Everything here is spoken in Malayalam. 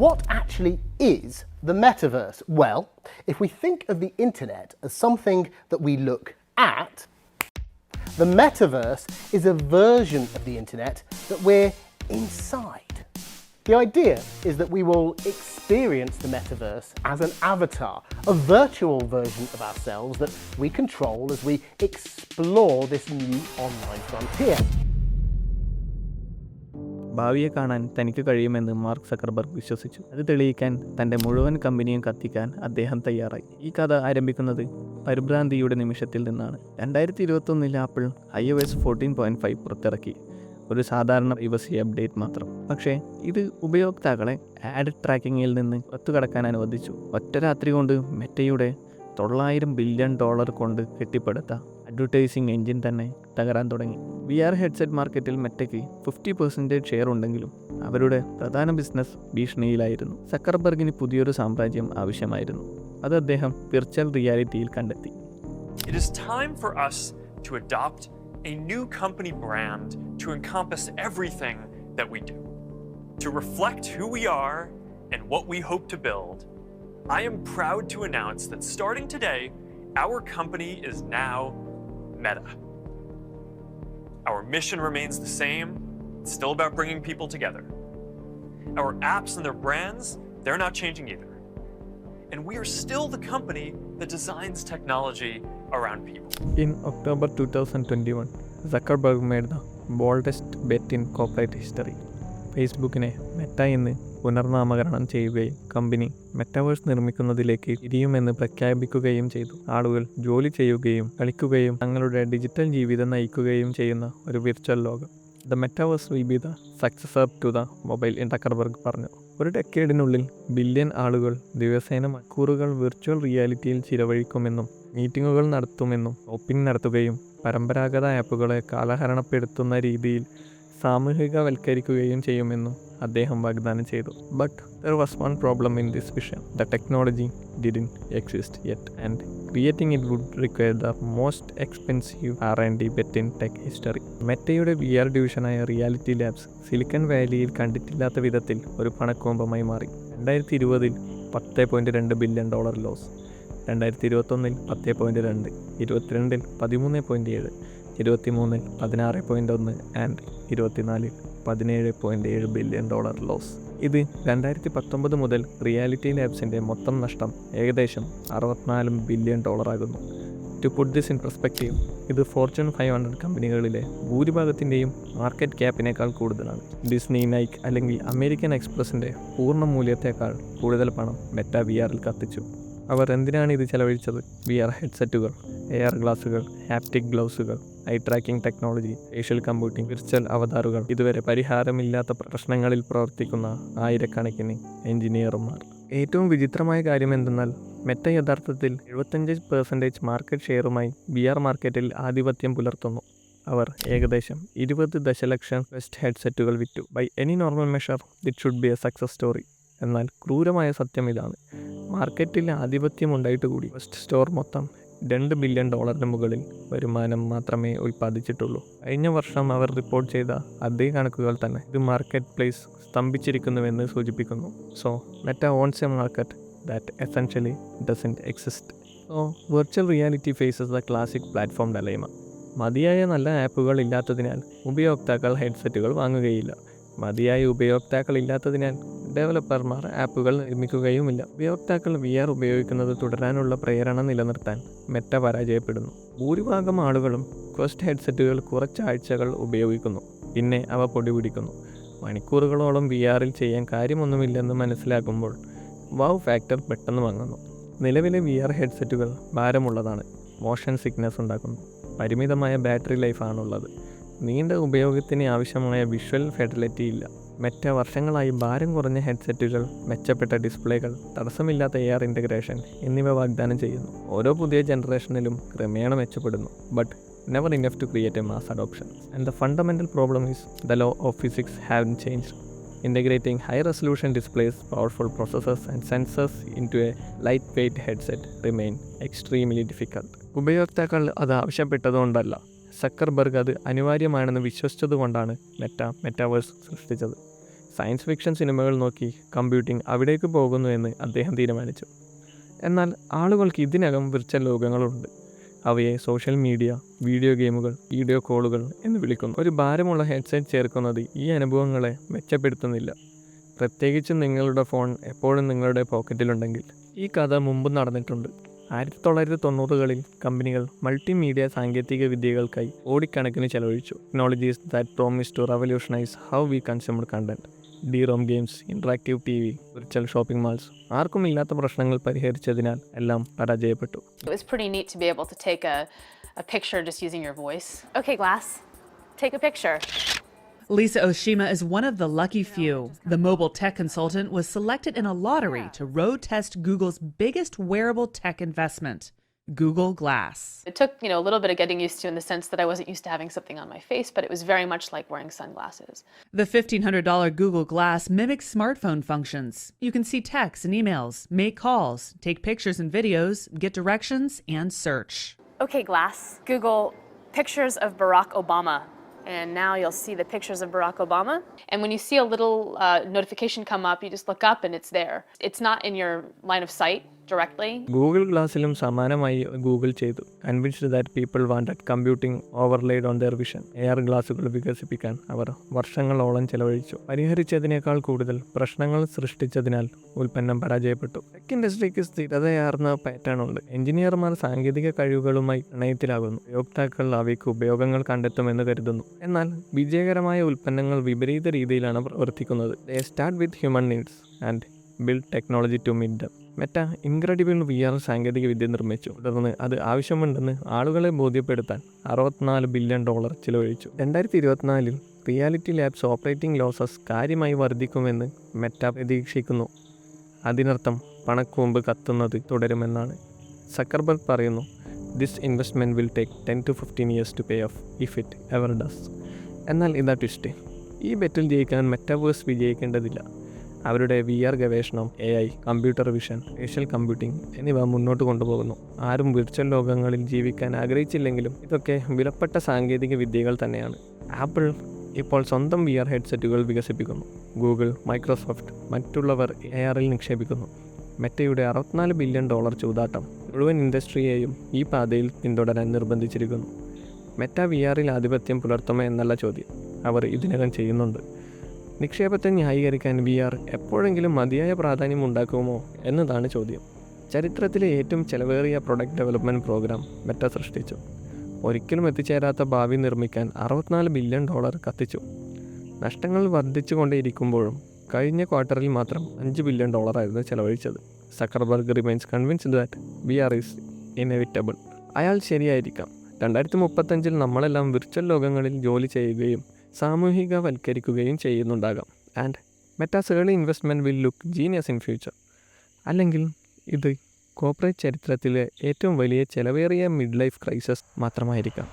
What actually is the metaverse? Well, if we think of the internet as something that we look at, the metaverse is a version of the internet that we're inside. The idea is that we will experience the metaverse as an avatar, a virtual version of ourselves that we control as we explore this new online frontier. ഭാവിയെ കാണാൻ തനിക്ക് കഴിയുമെന്ന് മാർക്ക് സക്കർബർഗ് വിശ്വസിച്ചു. അത് തെളിയിക്കാൻ തൻ്റെ മുഴുവൻ കമ്പനിയും കത്തിക്കാൻ അദ്ദേഹം തയ്യാറായി. ഈ കഥ ആരംഭിക്കുന്നത് പരിഭ്രാന്തിയുടെ നിമിഷത്തിൽ നിന്നാണ്. 2021 ആപ്പിൾ iOS 14.5 പുറത്തിറക്കി. ഒരു സാധാരണ പ്രൈവസി അപ്ഡേറ്റ് മാത്രം. പക്ഷേ ഇത് ഉപയോക്താക്കളെ ആഡ് ട്രാക്കിങ്ങിൽ നിന്ന് ഒത്തുകടക്കാൻ അനുവദിച്ചു. ഒറ്റ രാത്രി കൊണ്ട് മെറ്റയുടെ $900 ബില്യൺ കൊണ്ട് കെട്ടിപ്പടുത്ത അഡ്വർടൈസിംഗ് എഞ്ചിൻ തന്നെ തകരാൻ തുടങ്ങി. VR ഹെഡ്സെറ്റ് മാർക്കറ്റിൽ മെറ്റയ്ക്ക് 50% ഷെയർ ഉണ്ടെങ്കിലും അവരുടെ പ്രധാന ബിസിനസ് ഭീഷണിയിലായിരുന്നു. സക്കർബർഗിന് പുതിയൊരു സാമ്രാജ്യം ആവശ്യമായിരുന്നു. അത് അദ്ദേഹം വിർച്വൽ റിയാലിറ്റിയിൽ കണ്ടെത്തി. It is time for us to adopt a new company brand to encompass everything that we do, to reflect who we are and what we hope to build. I am proud to announce that starting today, our company is now Meta. Our mission remains the same. It's still about bringing people together. Our apps and their brands, they're not changing either. And we are still the company that designs technology around people. In October 2021, Zuckerberg made the boldest bet in corporate history. ഫേസ്ബുക്കിനെ മെറ്റ എന്ന് പുനർനാമകരണം ചെയ്യുകയും കമ്പനി മെറ്റാവേഴ്സ് നിർമ്മിക്കുന്നതിലേക്ക് തിരിയുമെന്ന് പ്രഖ്യാപിക്കുകയും ചെയ്തു. ആളുകൾ ജോലി ചെയ്യുകയും കളിക്കുകയും തങ്ങളുടെ ഡിജിറ്റൽ ജീവിതം നയിക്കുകയും ചെയ്യുന്ന ഒരു വിർച്വൽ ലോകം. The metaverse will be the successor to the mobile എന്ന് സക്കർബർഗ് പറഞ്ഞു. ഒരു ഡെക്കേഡിനുള്ളിൽ ബില്യൺ ആളുകൾ ദിവസേന മണിക്കൂറുകൾ വിർച്വൽ റിയാലിറ്റിയിൽ ചിലവഴിക്കുമെന്നും മീറ്റിങ്ങുകൾ നടത്തുമെന്നും ഷോപ്പിംഗ് നടത്തുകയും പരമ്പരാഗത ആപ്പുകളെ കാലഹരണപ്പെടുത്തുന്ന രീതിയിൽ സാമൂഹികവൽക്കരിക്കുകയും ചെയ്യുമെന്നും അദ്ദേഹം വാഗ്ദാനം ചെയ്തു. But there was one problem in this vision. The technology didn't exist yet and creating it would require the most expensive R&D bet in tech history. മെറ്റയുടെ VR ഡിവിഷനായ റിയാലിറ്റി ലാബ്സ് സിലിക്കൺ വാലിയിൽ കണ്ടിട്ടില്ലാത്ത വിധത്തിൽ ഒരു പണക്കോമ്പമായി മാറി. 2020 $10.2 billion loss, 2021 10.2, 2022 13.7, 2023 16.1 and 2024 $17.7 billion loss. ഇത് 2019 മുതൽ റിയാലിറ്റി ലാബ്സിൻ്റെ മൊത്തം നഷ്ടം ഏകദേശം $64 ബില്യൺ ആകുന്നു. To put this in perspective, ഇത് ഫോർച്യൂൺ 500 കമ്പനികളിലെ ഭൂരിഭാഗത്തിൻ്റെയും മാർക്കറ്റ് ക്യാപ്പിനേക്കാൾ കൂടുതലാണ്. ഡിസ്നി, നൈക്ക് അല്ലെങ്കിൽ അമേരിക്കൻ എക്സ്പ്രസിൻ്റെ പൂർണ്ണ മൂല്യത്തേക്കാൾ കൂടുതൽ പണം മെറ്റ VRൽ കത്തിച്ചു. അവർ എന്തിനാണ് ഇത് ചെലവഴിച്ചത്? VR ഹെഡ്സെറ്റുകൾ, AR ഗ്ലാസുകൾ, ഹാപ്റ്റിക് ഗ്ലൗസുകൾ, eye tracking technology, spatial computing, virtual അവതാറുകൾ, ഇതുവരെ പരിഹാരമില്ലാത്ത പ്രശ്നങ്ങളിൽ പ്രവർത്തിക്കുന്ന ആയിരക്കണക്കിന് എഞ്ചിനീയർമാർ. ഏറ്റവും വിചിത്രമായ കാര്യം എന്തെന്നാൽ മെറ്റ യഥാർത്ഥത്തിൽ 75% മാർക്കറ്റ് ഷെയറുമായി VR മാർക്കറ്റിൽ ആധിപത്യം പുലർത്തുന്നു. അവർ ഏകദേശം 20 ദശലക്ഷം ക്വസ്റ്റ് ഹെഡ്സെറ്റുകൾ വിറ്റു. By any normal measure this should be a success story. എന്നാൽ ക്രൂരമായ സത്യം ഇതാണ്: മാർക്കറ്റിൽ ആധിപത്യമുണ്ടായിട്ട് കൂടി ക്വസ്റ്റ് സ്റ്റോർ മൊത്തം $2 ബില്യൺ മുകളിൽ വരുമാനം മാത്രമേ ഉൽപ്പാദിച്ചിട്ടുള്ളൂ. കഴിഞ്ഞ വർഷം അവർ റിപ്പോർട്ട് ചെയ്ത അതേ കണക്കുകൾ തന്നെ ഇത് മാർക്കറ്റ് പ്ലേസ് സ്തംഭിച്ചിരിക്കുന്നുവെന്ന് സൂചിപ്പിക്കുന്നു. So Meta owns a market that essentially doesn't exist. So virtual reality faces the classic platform dilemma. മതിയായ നല്ല ആപ്പുകൾ ഇല്ലാത്തതിനാൽ ഉപയോക്താക്കൾ ഹെഡ്സെറ്റുകൾ വാങ്ങുകയില്ല. മതിയായ ഉപയോക്താക്കൾ ഇല്ലാത്തതിനാൽ ഡെവലപ്പർമാർ ആപ്പുകൾ നിർമ്മിക്കുകയുമില്ല. ഉപയോക്താക്കൾ VR ഉപയോഗിക്കുന്നത് തുടരാനുള്ള പ്രേരണ നിലനിർത്താൻ മെറ്റ പരാജയപ്പെടുന്നു. ഭൂരിഭാഗം ആളുകളും ക്വസ്റ്റ് ഹെഡ്സെറ്റുകൾ കുറച്ചാഴ്ചകൾ ഉപയോഗിക്കുന്നു, പിന്നെ അവ പൊടിപിടിക്കുന്നു. മണിക്കൂറുകളോളം VRൽ ചെയ്യാൻ കാര്യമൊന്നുമില്ലെന്ന് മനസ്സിലാക്കുമ്പോൾ വൗ ഫാക്ടർ പെട്ടെന്ന് വാങ്ങുന്നു. നിലവിലെ VR ഹെഡ്സെറ്റുകൾ ഭാരമുള്ളതാണ്, മോഷൻ സിക്നസ് ഉണ്ടാക്കുന്നു, പരിമിതമായ ബാറ്ററി ലൈഫാണുള്ളത്, നീണ്ട ഉപയോഗത്തിന് ആവശ്യമായ വിഷ്വൽ ഫെഡലിറ്റി ഇല്ല. മെറ്റ വർഷങ്ങളായി ഭാരം കുറഞ്ഞ ഹെഡ്സെറ്റുകൾ, മെച്ചപ്പെട്ട ഡിസ്പ്ലേകൾ, തടസ്സമില്ലാത്ത AR ഇൻ്റഗ്രേഷൻ എന്നിവ വാഗ്ദാനം ചെയ്യുന്നു. ഓരോ പുതിയ ജനറേഷനിലും ക്രമേണ മെച്ചപ്പെടുന്നു. But never enough to create a mass adoption. And the fundamental problem is the law of physics haven't changed. Integrating high-resolution displays, powerful processors and sensors into a lightweight headset remain extremely difficult. ഉപയോക്താക്കൾ അത് ആവശ്യപ്പെട്ടതുകൊണ്ടല്ല, സക്കർബർഗ് അത് അനിവാര്യമാണെന്ന് വിശ്വസിച്ചതുകൊണ്ടാണ് മെറ്റാവേഴ്സ് സൃഷ്ടിച്ചത്. സയൻസ് ഫിക്ഷൻ സിനിമകൾ നോക്കി കമ്പ്യൂട്ടിംഗ് അവിടേക്ക് പോകുന്നു എന്ന് അദ്ദേഹം തീരുമാനിച്ചു. എന്നാൽ ആളുകൾക്ക് ഇതിനകം വിർച്വൽ ലോകങ്ങളുണ്ട്. അവയെ സോഷ്യൽ മീഡിയ, വീഡിയോ ഗെയിമുകൾ, വീഡിയോ കോളുകൾ എന്ന് വിളിക്കുന്നു. ഒരു ഭാരമുള്ള ഹെഡ്സെറ്റ് ചേർക്കുന്നത് ഈ അനുഭവങ്ങളെ മെച്ചപ്പെടുത്തുന്നില്ല, പ്രത്യേകിച്ചും നിങ്ങളുടെ ഫോൺ എപ്പോഴും നിങ്ങളുടെ പോക്കറ്റിലുണ്ടെങ്കിൽ. ഈ കഥ മുമ്പ് നടന്നിട്ടുണ്ട്. 1990കളിൽ കമ്പനികൾ മൾട്ടിമീഡിയ സാങ്കേതിക വിദ്യകൾക്കായി കോടിക്കണക്കിന് ചെലവഴിച്ചു. Technologies that promise to revolutionise how we consume content. DROM games, interactive TV, virtual shopping malls. ആർക്കും ഇല്ലാത്ത പ്രശ്നങ്ങൾ പരിഹരിച്ചതിനാൽ എല്ലാം പരാജയപ്പെട്ടു. It was pretty neat to be able to take a picture just using your voice. Okay, Glass, take a picture. Lisa Oshima is one of the lucky few. The mobile tech consultant was selected in a lottery to road test Google's biggest wearable tech investment, Google Glass. It took, a little bit of getting used to in the sense that I wasn't used to having something on my face, but it was very much like wearing sunglasses. The $1,500 Google Glass mimics smartphone functions. You can see texts and emails, make calls, take pictures and videos, get directions, and search. Okay, Glass, Google pictures of Barack Obama. And now you'll see the pictures of Barack Obama. And when you see a little notification come up, you just look up and it's there. It's not in your line of sight directly. Google ഗ്ലാസ്സിലും സമാനമായി ഗൂഗിൾ ചെയ്തു. Convinced that people wanted computing overlaid on their vision. AR ഗ്ലാസുകൾ വികസിപ്പിക്കാൻ അവർ വർഷങ്ങളോളം ചെലവഴിച്ചു. പരിഹരിച്ചതിനേക്കാൾ കൂടുതൽ പ്രശ്നങ്ങൾ സൃഷ്ടിച്ചതിനാൽ ഉൽപ്പന്നം പരാജയപ്പെട്ടു. ടെക് ഇൻഡസ്ട്രിക്ക് സ്ഥിരതയാർന്ന പാറ്റേൺ ഉണ്ട്. എഞ്ചിനീയർമാർ സാങ്കേതിക കഴിവുകളുമായി പ്രണയത്തിലാകുന്നു. ഉപയോക്താക്കൾ അവയ്ക്ക് ഉപയോഗങ്ങൾ കണ്ടെത്തുമെന്ന് കരുതുന്നു. എന്നാൽ വിജയകരമായ ഉൽപ്പന്നങ്ങൾ വിപരീത രീതിയിലാണ് പ്രവർത്തിക്കുന്നത്. They start with human needs and build technology to meet them. Meta incredible VR സാങ്കേതിക വിദ്യ നിർമ്മിച്ചു. തുടർന്ന് അത് ആവശ്യമുണ്ടെന്ന് ആളുകളെ ബോധ്യപ്പെടുത്താൻ $64 ബില്യൺ ചിലവഴിച്ചു. 2024 റിയാലിറ്റി ലാബ്സ് ഓപ്പറേറ്റിംഗ് ലോസസ് കാര്യമായി വർദ്ധിക്കുമെന്ന് മെറ്റ പ്രതീക്ഷിക്കുന്നു. അതിനർത്ഥം പണക്കൂമ്പ് കത്തുന്നത് തുടരുമെന്നാണ്. സക്കർബർഗ് പറയുന്നു, this investment will take 10 to 15 years to pay off if it ever does. എന്നാൽ ഇതാ ട്വിസ്റ്റ്. ഈ ബെറ്റിൽ ജയിക്കാൻ മെറ്റാവേഴ്സ് വിജയിക്കേണ്ടതില്ല. അവരുടെ VR ഗവേഷണം, AI, computer vision, spatial computing എന്നിവ മുന്നോട്ട് കൊണ്ടുപോകുന്നു. ആരും വിർച്വൽ ലോകങ്ങളിൽ ജീവിക്കാൻ ആഗ്രഹിച്ചില്ലെങ്കിലും ഇതൊക്കെ വിലപ്പെട്ട സാങ്കേതിക വിദ്യകൾ തന്നെയാണ്. ആപ്പിൾ ഇപ്പോൾ സ്വന്തം VR ഹെഡ്സെറ്റുകൾ വികസിപ്പിക്കുന്നു. ഗൂഗിൾ, മൈക്രോസോഫ്റ്റ്, മറ്റുള്ളവർ ARൽ നിക്ഷേപിക്കുന്നു. മെറ്റയുടെ $64 ബില്യൺ ചൂതാട്ടം മുഴുവൻ ഇൻഡസ്ട്രിയെയും ഈ പാതയിൽ പിന്തുടരാൻ നിർബന്ധിച്ചിരിക്കുന്നു. മെറ്റ VRൽ ആധിപത്യം പുലർത്തുമോ എന്നല്ല ചോദ്യം, അവർ ഇതിനകം ചെയ്യുന്നുണ്ട്. നിക്ഷേപത്തെ ന്യായീകരിക്കാൻ VR എപ്പോഴെങ്കിലും മതിയായ പ്രാധാന്യം ഉണ്ടാക്കുമോ എന്നതാണ് ചോദ്യം. ചരിത്രത്തിലെ ഏറ്റവും ചെലവേറിയ പ്രൊഡക്റ്റ് ഡെവലപ്മെൻറ്റ് പ്രോഗ്രാം മെറ്റ സൃഷ്ടിച്ചു. ഒരിക്കലും എത്തിച്ചേരാത്ത ഭാവി നിർമ്മിക്കാൻ $64 ബില്യൺ കത്തിച്ചു. നഷ്ടങ്ങൾ വർദ്ധിച്ചുകൊണ്ടേയിരിക്കുമ്പോഴും കഴിഞ്ഞ ക്വാർട്ടറിൽ മാത്രം $5 ബില്യൺ ആയിരുന്നു ചെലവഴിച്ചത്. Zuckerberg remains convinced that VR is inevitable. അയാൾ ശരിയായിരിക്കാം. 2035 നമ്മളെല്ലാം വിർച്വൽ ലോകങ്ങളിൽ ജോലി ചെയ്യുകയും സാമൂഹികവൽക്കരിക്കുകയും ചെയ്യുന്നുണ്ടാകാം. And Meta's early investment will look genius in future. അല്ലെങ്കിൽ ഇത് കോർപ്പറേറ്റ് ചരിത്രത്തിലെ ഏറ്റവും വലിയ ചെലവേറിയ മിഡ് ലൈഫ് ക്രൈസിസ് മാത്രമായിരിക്കാം.